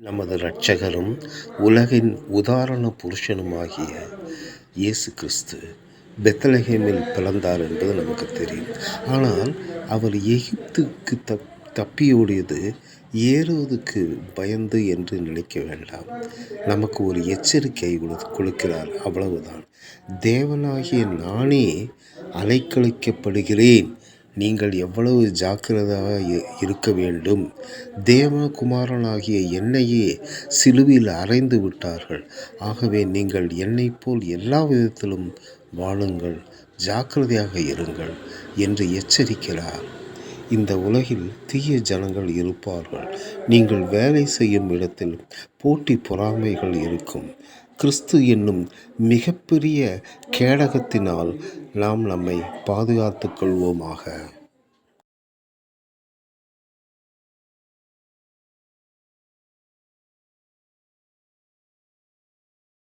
நமது இரட்சகரும் உலகின் உதாரண புருஷனுமாகிய இயேசு கிறிஸ்து பெத்லகேமில் பிறந்தார் என்பது நமக்கு தெரியும். ஆனால் அவர் எகிப்துக்கு தப்பியோடியது ஏரோதுக்கு பயந்து என்று நினைக்க வேண்டாம். நமக்கு ஒரு எச்சரிக்கை கொடுக்கிறார், அவ்வளவுதான். தேவனாகிய நானே அலைக்கழிக்கப்படுகிறேன், நீங்கள் எவ்வளவு ஜாக்கிரதையாக இருக்க வேண்டும். தேவகுமாரனாகிய என்னையே சிலுவையில் அறைந்து விட்டார்கள். ஆகவே நீங்கள் என்னைப் போல் எல்லா விதத்திலும் வாழுங்கள், ஜாக்கிரதையாக இருங்கள் என்று எச்சரிக்கிறார். இந்த உலகில் தீய ஜனங்கள் இருப்பார்கள். நீங்கள் வேலை செய்யும் இடத்தில் போட்டி பொறாமைகள் இருக்கும். கிறிஸ்து என்னும் மிகப்பெரிய கேடகத்தினால் நாம் நம்மை பாதுகாத்துக் கொள்வோமாக.